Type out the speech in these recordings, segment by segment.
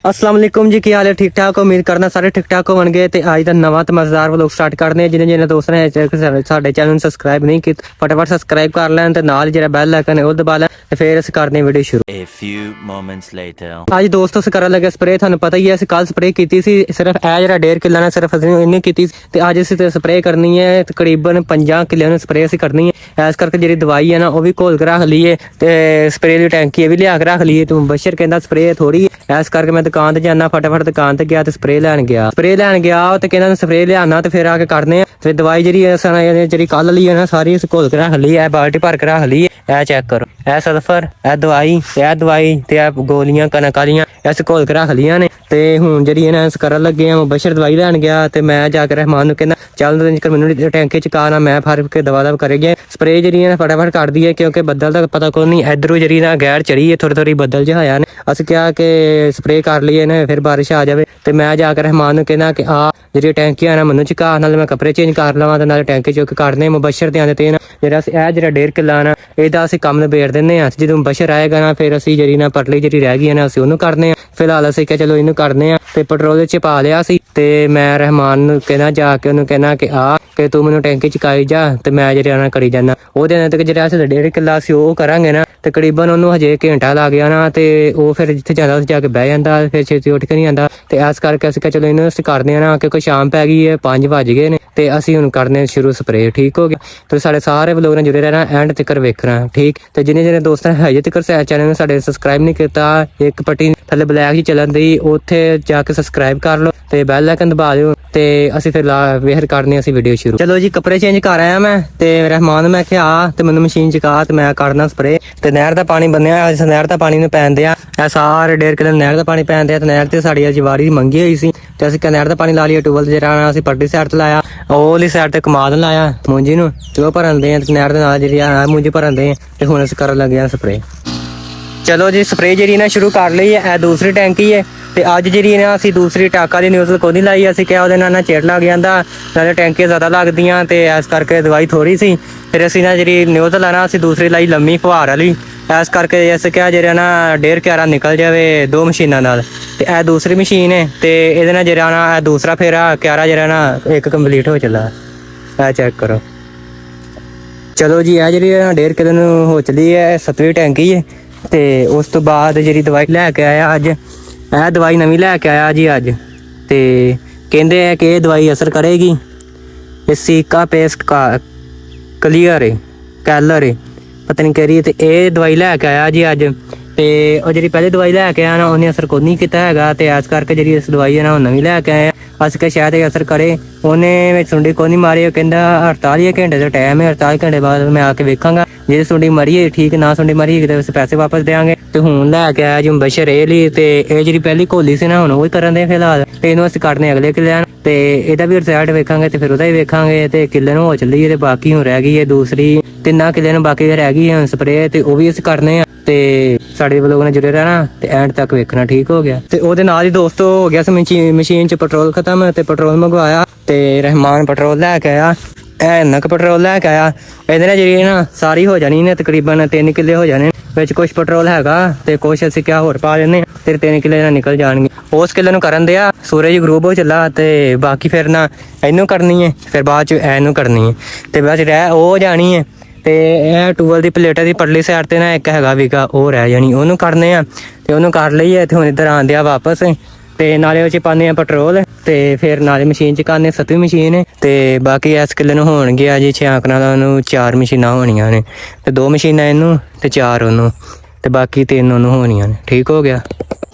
अस्सलाम वालेकुम जी, की हाल है? ठीक ठाक हो? उम्मीद करना सारे ठीक ठाक होणगे। ते आज दा नवा ते मजेदार व्लॉग स्टार्ट करने जिन्हें जिन्हें दोस्तों ने साडे चैनल ਨੂੰ सब्सक्राइब नहीं कीता फटाफट सब्सक्राइब कर लैन ते नाल जेहड़ा बेल आइकन है ਉਹ दबा लैन ते फिर ਅਸੀਂ करने वीडियो शुरू। A few moments later. आज दोस्तों से करन लगे स्प्रे। थानू पता ही है ਅਸੀਂ ਕੱਲ स्प्रे ਕੀਤੀ ਸੀ सिर्फ ਇਹ ਜਿਹੜਾ 1.5 ਕਿੱਲਾ ਨੇ ਸਿਰਫ ਅਸੀਂ ਇੰਨੀ ਕੀਤੀ ਤੇ ਅੱਜ ਅਸੀਂ ਤੇ स्प्रे करनी है तकरीबन 50 ਕਿੱਲਿਆਂ ਨੂੰ स्प्रे ਅਸੀਂ करनी है। ਇਸ ਕਰਕੇ ਜਿਹੜੀ ਦਵਾਈ ਹੈ ਨਾ ਉਹ ਵੀ ਘੋਲ ਕੇ ਰੱਖ ਲਈਏ ਤੇ स्प्रे ਦੀ ਟੈਂਕੀ ਇਹ ਵੀ ਲਿਆ ਕੇ ਰੱਖ ਲਈਏ। ਤੂੰ ਬਸ਼ਰ ਕਹਿੰਦਾ स्प्रे ਥੋੜੀ ਇਸ ਕਰਕੇ ਮੈਂ ਦੁਕਾਨ ਤੇ ਜਾਣਾ फटाफट दुकान ਤੇ ਗਿਆ ਤੇ स्प्रे ਲੈਣ ਗਿਆ ਤੇ ਕਹਿੰਦਾ स्प्रे ਲਿਆਣਾ ਤੇ ਫਿਰ ਆ ਕੇ ਕਰਨੇ ਆ ਤੇ ਦਵਾਈ ਜਿਹੜੀ ਕੱਲ ਲਈ ਹੈ ਨਾ ਸਾਰੀ ਅਸੀਂ ਘੋਲ ਕੇ ਰੱਖ ਲਈ। ਇਹ ਬਾਲਟੀ ਭਰ ਕੇ ਰੱਖ ਲਈ। ਇਹ ਚੈੱਕ ਕਰੋ, ਇਹ ਸਲਫਰ, ਇਹ ਦਵਾਈ ਤੇ ਇਹ ਗੋਲੀਆਂ ਕਣਕ ਵਾਲੀਆਂ ਅਸੀਂ ਘੋਲ ਕੇ ਰੱਖ ਲੀਆਂ ਨੇ। ਤੇ ਹੁਣ ਜਿਹੜੀ ਇਹਨਾਂ ਇਸ ਕਰਨ ਲੱਗੇ ਆ ਬਸ਼ਰ ਦਵਾਈ ਲੈਣ ਗਿਆ ਤੇ ਮੈਂ ਜਾ ਕੇ ਰਹਿਮਾਨ ਨੂੰ ਕਹਿੰਦਾ ਚੱਲ ਮੈਨੂੰ ਟੈਂਕੇ ਚ ਕਾਣਾ ਮੈਂ ਫੜ ਕੇ ਦਵਾ ਕਰ ਗਿਆ। ਸਪਰੇ ਜਿਹੜੀ ਹੈ ਫਟਾਫਟ ਕਰਦੀ ਹੈ ਕਿਉਂਕਿ ਬੱਦਲ ਦਾ ਪਤਾ ਕੋਈ ਨਹੀਂ ਇਧਰੋਂ ਜਿਹੜੀ ਨਾ ਗੈਰ ਚੜੀ ਹੈ ਥੋੜੀ ਬੱਦਲ ਜਿਹਾ ਹੋਇਆ ਨੇ। ਅਸੀਂ ਕਿਹਾ ਕਿ ਸਪਰੇ ਕਰ ਲਈਏ ਨਾ ਫਿਰ ਬਾਰਿਸ਼ ਆ ਜਾਵੇ ਤੇ ਮੈਂ ਜਾ ਕੇ ਰਹਿਮਾਨ ਨੂੰ ਕਹਿੰਦਾ ਕਿ ਆ ਜਿਹੜੀ ਟੈਂਕੀਆਂ ਨਾ ਮੈਨੂੰ ਚਕਾ ਨਾਲ ਮੈਂ ਕੱਪੜੇ ਚੇਂਜ ਕਰ ਲਵਾਂ ਤੇ ਨਾਲ ਟੈਂਕੀ ਚੁੱਕ ਕਰਨੇ ਮੁਬਸ਼ਰ ਦੇ ਆਂਦੇ ਤੇ ਜਿਹੜਾ ਇਹ ਜਿਹੜਾ 1.5 ਕਿੱਲਾ ਨਾ ਇਹਦਾ ਅਸੀਂ ਕੰਮ ਨਿਬੇੜ ਦਿੰਦੇ ਆ। ਜਦੋਂ ਮੁਬਸ਼ਰ ਆਏਗਾ ਨਾ ਫਿਰ ਅਸੀਂ ਜਿਹੜੀ ਨਾ ਪਟਲੀ ਜਿਹੜੀ ਰਹਿ ਗਈ ਨਾ ਅਸੀਂ ਉਹਨੂੰ ਕਰਨੇ ਆ। ਫਿਲਹਾਲ ਅਸੀਂ ਕਿਹਾ ਚਲੋ ਇਹਨੂੰ ਕਰਨੇ ਆ ਤੇ ਪੈਟਰੋਲ ਚ ਪਾ ਲਿਆ ਸੀ ਤੇ ਮੈਂ ਰਹਿਮਾਨ ਨੂੰ ਕਹਿੰਦਾ ਜਾ ਕੇ ਉਹਨੂੰ ਕਹਿੰਦਾ ਕਿ ਆ ਕਿ ਤੂੰ ਮੈਨੂੰ ਟੈਂਕੀ ਚਕਾਈ ਜਾ ਤੇ ਮੈਂ ਜਿਹੜੇ ਨਾ ਕਰੀ ਜਾਣਾ। ਉਹਦੇ ਨਾਲ ਤੇ ਜਿਹੜਾ ਅਸੀਂ 1.5 ਕਿੱਲਾ ਸੀ ਉਹ ਕਰਾਂਗੇ ਨਾ ਤਕਰੀਬਨ ਉਹਨੂੰ ਹਜੇ ਘੰਟਾ ਲੱਗ ਗਿਆ ਨਾ ਤੇ ਉਹ ਫਿਰ ਜਿੱਥੇ ਜਾਂਦਾ ਉੱਥੇ ਜਾ ਕੇ ਬਹਿ ਜਾਂਦਾ ਫਿਰ ਛੇਤੀ ਉੱਠ ਕੇ ਨਹੀਂ ਆਂਦਾ। ਤੇ ਇਸ ਕਰਕੇ ਅਸੀਂ ਕਿਹਾ ਚਲੋ ਇਹਨੂੰ ਅਸੀਂ ਕਰਦੇ ਆ ਨਾ ਕਿਉਂਕਿ ਸ਼ਾਮ ਪੈ ਗਈ ਹੈ 5 ਵੱਜ ਗਏ ਨੇ ਤੇ ਅਸੀਂ ਹੁਣ ਕਰਨੇ ਸ਼ੁਰੂ ਸਪਰੇ। ਠੀਕ ਹੋ ਗਿਆ ਤੇ ਸਾਡੇ ਸਾਰੇ ਵਲੋਗ ਨਾਲ ਜੁੜੇ ਰਹਿਣਾ ਐਂਡ ਤੱਕ ਵੇਖਣਾ ਠੀਕ। ਤੇ ਜਿਹਨੇ ਦੋਸਤਾਂ ਹਜੇ ਤੱਕ ਚੈਨਲ ਨੂੰ ਸਾਡੇ ਸਬਸਕ੍ਰਾਈਬ ਨਹੀਂ ਕੀਤਾ ਇੱਕ ਪੱਟੀ ਥੱਲੇ ਬਲੈਕ ਜੀ ਚੱਲਣ ਦੀ ਉੱਥੇ ਜਾ ਕੇ ਸਬਸਕ੍ਰਾਈਬ ਕਰ ਲਓ ਤੇ ਬੈਲ ਆਈਕਨ ਦਬਾ ਦਿਓ ਤੇ ਅਸੀਂ ਫਿਰ ਵੇਖਰ ਕਰਨੀ ਅਸੀਂ ਵੀਡੀਓ ਸ਼ੁਰੂ। ਚਲੋ ਜੀ ਕੱਪੜੇ ਚੇਂਜ ਕਰ ਆਇਆ ਮੈਂ ਤੇ ਰਹਿਮਾਨ ਮੈਂ ਕਿਹਾ ਤੇ ਮੈਨੂੰ ਮਸ਼ੀਨ ਚਕਾ ਤੇ ਮੈਂ ਕਰਨਾ ਸਪਰੇ। ਤੇ ਨਹਿਰ ਦਾ ਪਾਣੀ ਬੰਨਿਆ ਇਸ ਨਹਿਰ ਦਾ ਪਾਣੀ ਨੂੰ ਪੈਂਦੇ ਆ ਇਹ ਸਾਰੇ 1.5 ਕਿੱਲੇ ਨਹਿਰ ਦਾ ਪਾਣੀ ਪੈਂਦੇ ਆ ਤੇ ਨਹਿਰ ਤੇ ਸਾਡੀ ਅੱਜ ਵਾਰੀ ਮੰਗੀ ਹੋਈ ਸੀ ਤੇ ਅਸੀਂ ਨਹਿਰ ਦਾ ਪਾਣੀ ਲਾ ਲਿਆ ਟੂਬਲ ਤੇ ਜਿਹੜਾ ਅਸੀਂ ਪਰਲੀ ਸਾਈਡ ਤੇ ਲਾਇਆ ਉਹਲੀ ਸਾਈਡ ਤੇ ਕਮਾਦ ਲਾਇਆ ਮੂੰਜੀ ਨੂੰ ਤੇ ਉਹ ਭਰਨ ਦੇ ਆ ਤੇ ਨਹਿਰ ਦੇ ਨਾਲ ਜਿਹੜੀ ਆ ਮੂੰਜੀ ਭਰਨ ਦੇ ਤੇ ਹੁਣ ਅਸੀਂ ਕਰਨ ਲੱਗੇ ਆ ਸਪਰੇ। ਚਲੋ ਜੀ ਸਪਰੇ ਜਿਹੜੀ ਨਾ ਸ਼ੁਰੂ ਕਰ ਲਈ ਹੈ। ਇਹ ਦੂਸਰੀ ਟੈਂਕੀ ਹੈ ਤੇ ਅੱਜ ਜਿਹੜੀ ਨਾ ਅਸੀਂ ਦੂਸਰੀ ਟਾਕਾ ਦੀ ਨਿਊਜ਼ ਕੋਈ ਨਹੀਂ ਲਾਈ। ਅਸੀਂ ਕਿਹਾ ਉਹਦੇ ਨਾਲ ਨਾ ਚੇੜ ਲੱਗ ਜਾਂਦਾ ਨਾਲੇ ਟੈਂਕੀਆਂ ਜ਼ਿਆਦਾ ਲੱਗਦੀਆਂ ਤੇ ਇਸ ਕਰਕੇ ਦਵਾਈ ਥੋੜੀ ਸੀ ਫਿਰ ਅਸੀਂ ਨਾ ਜਿਹੜੀ ਨਿਊਜ਼ ਲਾਣਾ ਅਸੀਂ ਦੂਸਰੀ ਲਾਈ ਲੰਮੀ ਫੁਹਾਰ ਵਾਲੀ। ਇਸ ਕਰਕੇ ਅਸੀਂ ਕਿਹਾ ਜਿਹੜਾ ਨਾ 1.5 ਕਿਆਰਾ ਨਿਕਲ ਜਾਵੇ 2 ਮਸ਼ੀਨਾਂ ਨਾਲ ਤੇ ਇਹ ਦੂਸਰੀ ਮਸ਼ੀਨ ਹੈ ਤੇ ਇਹਦੇ ਨਾਲ ਜਿਹੜਾ ਨਾ ਇਹ ਦੂਸਰਾ ਫੇਰਾ ਕਿਆਰਾ ਜਿਹੜਾ ਨਾ ਇੱਕ ਕੰਪਲੀਟ ਹੋ ਚੱਲਾ। ਇਹ ਚੈੱਕ ਕਰੋ। ਚਲੋ ਜੀ ਇਹ ਜਿਹੜੀ 1.5 ਕਿੱਲੇ ਨੂੰ ਹੋ ਚੱਲੀ ਹੈ 7ਵੀਂ ਟੈਂਕੀ ਹੈ। ਤੇ ਉਸ ਤੋਂ ਬਾਅਦ ਜਿਹੜੀ ਦਵਾਈ ਲੈ ਕੇ ਆਇਆ ਅੱਜ ਇਹ ਦਵਾਈ ਨਵੀਂ ਲੈ ਕੇ ਆਇਆ ਜੀ ਅੱਜ ਤੇ ਕਹਿੰਦੇ ਆ ਕਿ ਇਹ ਦਵਾਈ ਅਸਰ ਕਰੇਗੀ। ਇਹ ਸੀਕਾ ਪੇਸਟ ਕਲੀਅਰ ਹੈ ਕੈਲਰ ਹੈ ਪਤਾ ਨਹੀਂ ਕਰੀ ਤੇ ਇਹ ਦਵਾਈ ਲੈ ਕੇ ਆਇਆ ਜੀ ਅੱਜ ਤੇ ਉਹ ਜਿਹੜੀ ਪਹਿਲੇ ਦਵਾਈ ਲੈ ਕੇ ਆਇਆ ਨਾ ਉਹਨੇ ਅਸਰ ਕੋਈ ਨਹੀਂ ਕੀਤਾ ਹੈਗਾ ਤੇ ਇਸ ਕਰਕੇ ਜਿਹੜੀ ਇਸ ਦਵਾਈ ਹੈ ਨਾ ਉਹ ਨਵੀਂ ਲੈ ਕੇ ਆਇਆ। ਅਸੀਂ ਕਿ ਸ਼ਾਇਦ ਇਹ ਅਸਰ ਕਰੇ। ਉਹਨੇ ਵਿੱਚ ਸੁੰਡੀ ਕੋਈ ਨਹੀਂ ਮਾਰੀ। ਉਹ ਕਹਿੰਦਾ 48 ਘੰਟੇ ਦਾ ਟਾਈਮ ਹੈ 48 ਘੰਟੇ ਬਾਅਦ ਮੈਂ ਆ ਕੇ ਵੇਖਾਂਗਾ ਜੇ ਸੁੰਡੀ ਮਰੀ ਹੈ ਠੀਕ ਨਾ ਸੁੰਡੀ ਮਰੀ ਤੇ ਅਸੀਂ ਪੈਸੇ ਵਾਪਸ ਦੇਵਾਂਗੇ। ਤੇ ਹੁਣ ਲੈ ਕੇ ਆਇਆ ਜੀ ਮੁਬਸ਼ਰ ਇਹ ਲਈ ਤੇ ਇਹ ਜਿਹੜੀ ਪਹਿਲੀ ਘੋਲੀ ਸੀ ਨਾ ਹੁਣ ਉਹ ਹੀ ਕਰਨ ਦੇ ਫਿਲਹਾਲ ਤੇ ਇਹਨੂੰ ਅਸੀਂ ਕੱਢਨੇ ਅਗਲੇ ਕਿੱਲਿਆਂ ਤੇ ਇਹਦਾ ਵੀ ਰਿਜ਼ਲਟ ਵੇਖਾਂਗੇ ਤੇ ਫਿਰ ਉਹਦਾ ਹੀ ਵੇਖਾਂਗੇ ਤੇ ਕਿੱਲੇ ਨੂੰ ਹੋ ਚੱਲੀ ਹੈ ਤੇ ਬਾਕੀ ਹੁਣ ਰਹਿ ਗਈ ਹੈ ਦੂਸਰੀ 3 ਕਿੱਲੇ ਨੂੰ ਬਾਕੀ ਰਹਿ ਗਈ ਹੈ ਸਪਰੇ ਤੇ ਉਹ ਵੀ ਅਸੀਂ ਕਰਨੇ ਆ ਤੇ ਸਾਡੇ ਵਲੋਗ ਨਾਲ ਜੁੜੇ ਰਹਿਣਾ ਤੇ ਐਂਡ ਤੱਕ ਵੇਖਣਾ। ਠੀਕ ਹੋ ਗਿਆ ਤੇ ਉਹਦੇ ਨਾਲ ਹੀ ਦੋਸਤੋ ਹੋ ਗਿਆ ਮਸ਼ੀਨ ਚ ਪੈਟਰੋਲ ਖਤਮ ਤੇ ਪੈਟਰੋਲ ਮੰਗਵਾਇਆ ਤੇ ਰਹਿਮਾਨ ਪੈਟਰੋਲ ਲੈ ਕੇ ਆਇਆ ਇੰਨਾ ਕੁ ਪੈਟਰੋਲ ਲੈ ਕੇ ਆਇਆ। ਇਹਦੇ ਨਾਲ ਜਿਹੜੀ ਨਾ ਸਾਰੀ ਹੋ ਜਾਣੀ ਨੇ ਤਕਰੀਬਨ 3 ਕਿੱਲੇ ਹੋ ਜਾਣੇ ਵਿੱਚ ਕੁਛ ਪੈਟਰੋਲ ਹੈਗਾ ਤੇ ਕੁਛ ਅਸੀਂ ਕਿਹਾ ਹੋਰ ਪਾ ਲੈਣੇ ਤੇ 3 ਕਿੱਲੇ ਨਾਲ ਨਿਕਲ ਜਾਣਗੇ। ਉਸ ਕਿੱਲੇ ਨੂੰ ਕਰਨ ਦਿਆ ਸੂਰਜ ਗਰੂਬ ਹੋ ਚੱਲਾ ਤੇ ਬਾਕੀ ਫਿਰ ਨਾ ਇਹਨੂੰ ਕਰਨੀ ਹੈ ਫਿਰ ਬਾਅਦ ਚ ਇਹਨੂੰ ਕਰਨੀ ਹੈ ਤੇ ਬਾਅਦ ਚ ਰਹਿ ਉਹ ਜਾਣੀ ਹੈ ਤੇ ਇਹ ਟੂਬਲ ਦੀ ਪਲੇਟਾਂ ਦੀ ਪਰਲੀ ਸਾਈਡ ਤੇ ਨਾ ਇੱਕ ਹੈਗਾ ਵੀਗਾ ਉਹ ਰਹਿ ਜਾਣੀ ਉਹਨੂੰ ਕਰਨੇ ਆ ਤੇ ਉਹਨੂੰ ਕਰ ਲਈਏ ਤੇ ਹੁਣ ਇੱਧਰ ਆਂਦੇ ਆ ਵਾਪਸ ਤੇ ਨਾਲੇ ਉਹ ਚ ਪਾਉਂਦੇ ਆ ਪੈਟਰੋਲ ਤੇ ਫਿਰ ਨਾਲੇ ਮਸ਼ੀਨ ਚ ਕਰਨੇ 7ਵੀਂ ਮਸ਼ੀਨ ਹੈ ਤੇ ਬਾਕੀ ਇਸ ਕਿੱਲੇ ਨੂੰ ਹੋਣਗੇ ਜੀ 6 ਅੰਕਰਾਂ ਦਾ ਉਹਨੂੰ 4 ਮਸ਼ੀਨਾਂ ਹੋਣੀਆਂ ਨੇ ਤੇ 2 ਮਸ਼ੀਨਾਂ ਇਹਨੂੰ ਤੇ 4 ਉਹਨੂੰ ਤੇ ਬਾਕੀ 3 ਉਹਨੂੰ ਹੋਣੀਆਂ ਨੇ। ਠੀਕ ਹੋ ਗਿਆ।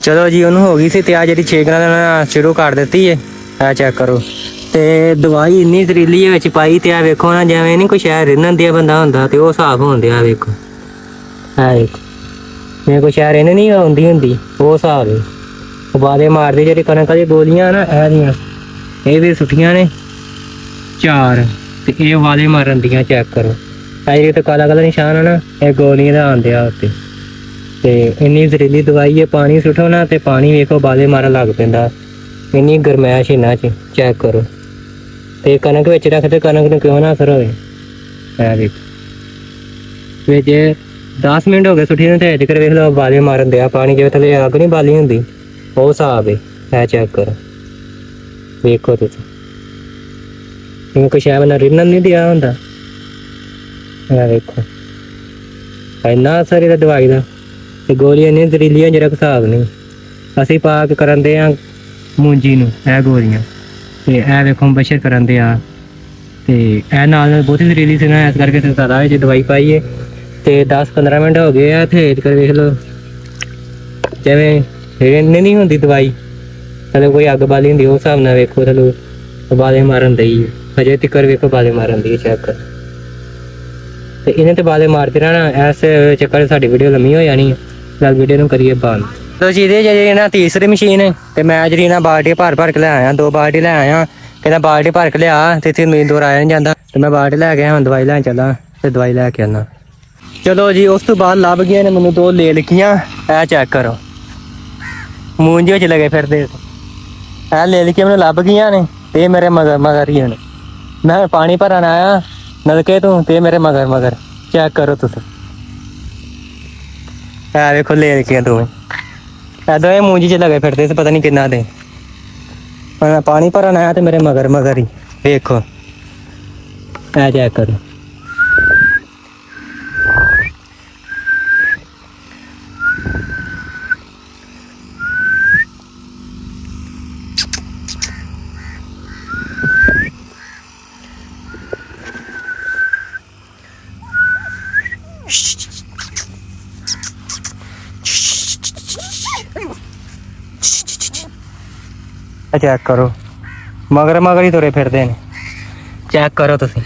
ਚਲੋ ਜੀ ਉਹਨੂੰ ਹੋ ਗਈ ਸੀ ਤੇ ਆ ਜਿਹੜੀ 6 ਅੰਕਰਾਂ ਦਾ ਸ਼ੁਰੂ ਕਰ ਦਿੱਤੀ ਹੈ। ਇਹ ਚੈੱਕ ਕਰੋ ਤੇ ਦਵਾਈ ਇੰਨੀ ਜ਼ਰੀਲੀ ਵਿੱਚ ਪਾਈ ਤੇ ਆ ਵੇਖੋ ਨਾ ਜਿਵੇਂ ਨਹੀਂ ਕੋਈ ਸ਼ਹਿਰ ਰਿੰਨਣ ਦਿਆ ਬੰਦਾ ਹੁੰਦਾ ਤੇ ਉਹ ਹਿਸਾਬ ਹੁੰਦੇ ਆ ਵੇਖੋ ਆ ਵੇਖੋ ਜਿਵੇਂ ਕੋਈ ਸ਼ਹਿਰ ਇਹਨੇ ਨਹੀਂ ਆਉਂਦੀ ਹੁੰਦੀ ਉਹ ਹਿਸਾਬ ਹੈ। ਉਬਾਲੇ ਮਾਰਦੇ ਜਿਹੜੀ ਕਣਕ ਦੀ ਗੋਲੀਆਂ ਨਾ ਇਹ ਦੀਆਂ ਇਹ ਵੀ ਸੁੱਟੀਆਂ ਨੇ 4 ਤੇ ਇਹ ਉਬਾਲੇ ਮਾਰਨ ਦੀਆਂ ਚੈੱਕ ਕਰੋ। ਇਹ ਜਿਹੜੀ ਕਾਲਾ ਕਾਲਾ ਨਿਸ਼ਾਨ ਆ ਨਾ ਇਹ ਗੋਲੀਆਂ ਦਾ ਆਉਂਦੇ ਆ ਉੱਤੇ ਤੇ ਇੰਨੀ ਜ਼ਹਿਰੀਲੀ ਦਵਾਈ ਹੈ। ਪਾਣੀ ਸੁੱਟੋ ਨਾ ਤੇ ਪਾਣੀ ਵੇਖੋ ਉਬਾਲੇ ਮਾਰਨ ਲੱਗ ਪੈਂਦਾ ਇੰਨੀ ਗਰਮੈਸ਼ ਇਹਨਾਂ 'ਚ ਚੈੱਕ ਕਰੋ ਤੇ ਕਣਕ ਵਿੱਚ ਰੱਖਦੇ ਕਣਕ ਨੂੰ ਕਿਉਂ ਨਾ ਅਸਰ ਹੋਵੇ। ਇਹ ਵੇਖੋ ਵਿੱਚ 10 ਮਿੰਟ ਹੋ ਗਏ ਸੁੱਟੀ ਨੂੰ ਤੇ ਅਜੇ ਤੱਕ ਵੇਖ ਲਓ ਉਬਾਲੇ ਮਾਰਨ ਦਿਆ ਪਾਣੀ ਜਿਵੇਂ ਥੱਲੇ ਅੱਗ ਨਹੀਂ ਬਾਲੀ ਹੁੰਦੀ ਉਹ ਹਿਸਾਬ ਹੈ ਚੈੱਕ ਕਰੋ ਵੇਖੋ ਤੁਸੀਂ ਜਿਵੇਂ ਕੁਛ ਐਵੇਂ ਨਾ ਰਿੰਨਣ ਨਹੀਂ ਦਿਆ ਹੁੰਦਾ ਇਹ ਵੇਖੋ ਇੰਨਾ ਸਾਰੀ ਦਾ ਦਵਾਈ ਦਾ ਤੇ ਗੋਲੀਆਂ ਨਹੀਂ ਜ਼ਰੀਲੀਆਂ ਜਿਹੜਾ ਹਿਸਾਬ ਨਹੀਂ ਅਸੀਂ ਪਾ ਕੇ ਕਰਨ ਦੇ ਆ ਮੂੰਜੀ ਨੂੰ ਇਹ ਗੋਲੀਆਂ ਤੇ ਇਹ ਵੇਖੋ ਬਸ਼ਰ ਕਰਨ ਦੇ ਆ ਤੇ ਇਹ ਨਾਲ ਬਹੁਤੀ ਜ਼ਰੀਲੀ ਸੀ ਨਾ ਇਸ ਕਰਕੇ ਤੇ ਜ਼ਿਆਦਾ ਇਹ ਦਵਾਈ ਪਾਈਏ ਤੇ 10-15 ਮਿੰਟ ਹੋ ਗਏ ਆ ਥੇਜ ਕਰ ਵੇਖ ਲਓ ਜਿਵੇਂ ਇੰਨੀ ਨਹੀਂ ਹੁੰਦੀ ਦਵਾਈ ਥਲੇ ਕੋਈ ਅੱਗ ਬਾਲੀ ਹੁੰਦੀ ਉਸ ਹਿਸਾਬ ਨਾਲ ਵੇਖੋ ਥਲੇ ਬਾਲੇ ਮਾਰਨ ਦਈ ਹਜੇ ਤੱਕਰ ਵੇਖੋ ਬਾਲੇ ਮਾਰਨ ਦੀ ਚੈੱਕ ਕਰ ਤੇ ਇਹਨੇ ਤੇ ਬਾਲੇ ਮਾਰਦੇ ਰਹਿਣਾ ਇਸ ਚੱਕਰ ਸਾਡੀ ਵੀਡੀਓ ਲੰਮੀ ਹੋ ਜਾਣੀ ਹੈ ਨਾਲ ਵੀਡੀਓ ਨੂੰ ਕਰੀਏ ਬੰਦ ਤੋ ਜਿਹਦੇ ਜਿਹੜੀ ਨਾ ਤੀਸਰੀ ਮਸ਼ੀਨ ਹੈ ਤੇ ਮੈਂ ਜਿਹੜੀ ਨਾ ਬਾਲਟੀ ਭਰ ਕੇ ਲੈ ਆਇਆ 2 ਬਾਲਟੀ ਲੈ ਆਇਆ ਕਹਿੰਦਾ ਬਾਲਟੀ ਭਰ ਕੇ ਲਿਆ ਤੇ ਇੱਥੇ ਮੇਨ ਦੌਰ ਆਇਆ ਨਹੀਂ ਜਾਂਦਾ ਤੇ ਮੈਂ ਬਾਲਟੀ ਲੈ ਕੇ ਹੁਣ ਦਵਾਈ ਲੈਣ ਚੱਲਾਂ ਤੇ ਦਵਾਈ ਲੈ ਕੇ ਆਉਣਾ ਚਲੋ ਜੀ ਉਸ ਤੋਂ ਬਾਅਦ ਲੱਭ ਗਈਆਂ ਨੇ ਮੈਨੂੰ 2 ਲੈ ਲਿਖੀਆਂ ਇਹ ਚੈੱਕ ਕਰੋ ਮੂੰਜ ਵਿੱਚ ਲਗੇ ਫਿਰਦੇ ਇਹ ਲੈ ਲਿਖੀਆਂ ਮੈਨੂੰ ਲੱਭ ਗਈਆਂ ਨੇ ਤੇ ਮੇਰੇ ਮਗਰ ਹੀ ਹਨ ਮੈਂ ਪਾਣੀ ਭਰਨ ਆਇਆ ਨਲਕੇ ਤੋਂ ਤੇ ਮੇਰੇ ਮਗਰ ਚੈੱਕ ਕਰੋ ਤੁਸੀਂ ਇਹ ਵੇਖੋ ਲੈ ਲਿਖੀਆਂ ਦੋਵੇਂ ਇਹ ਦੋਵੇਂ ਮੂੰਜ 'ਚ ਲਗੇ ਫਿਰਦੇ ਸੀ ਪਤਾ ਨਹੀਂ ਕਿੰਨਾ ਦੇ ਮੈਂ ਪਾਣੀ ਭਰਨ ਆਇਆ ਤੇ ਮੇਰੇ ਮਗਰ ਹੀ ਵੇਖੋ ਇਹ ਚੈੱਕ ਕਰੋ ਚੈੱਕ ਕਰੋ ਮਗਰ ਹੀ ਤੁਰੇ ਫਿਰਦੇ ਨੇ ਚੈੱਕ ਕਰੋ ਤੁਸੀਂ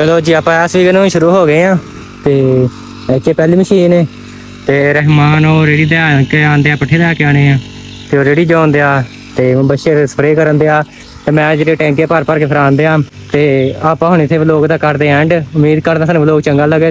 ਚਲੋ ਜੀ ਆਪਾਂ ਇਸ ਵੀਕ ਨੂੰ ਸ਼ੁਰੂ ਹੋ ਗਏ ਆ ਤੇ ਇੱਥੇ ਪਹਿਲੀ ਮਸ਼ੀਨ ਹੈ ਤੇ ਰਹਿਮਾਨ ਉਹ ਰੇੜੀ ਤੇ ਆ ਕੇ ਆਂਦੇ ਆ ਪੱਠੇ ਲੈ ਕੇ ਆਣੇ ਆ ਤੇ ਉਹ ਰੇੜੀ ਜਾਉਂਦੇ ਆ ਤੇ ਬੱਚੇ ਸਪਰੇਅ ਕਰਨ ਦੇ ਆ ਤੇ ਮੈਂ ਜਿਹੜੇ ਟੈਂਕੇ ਭਰ ਕੇ ਫਰਾਂਦੇ ਆ ਤੇ ਆਪਾਂ ਹੁਣ ਇੱਥੇ ਵਲੋਗ ਦਾ ਕਰਦੇ ਐਂਡ ਉਮੀਦ ਕਰਦਾ ਸਾਨੂੰ ਵਲੋਗ ਚੰਗਾ ਲੱਗੇ।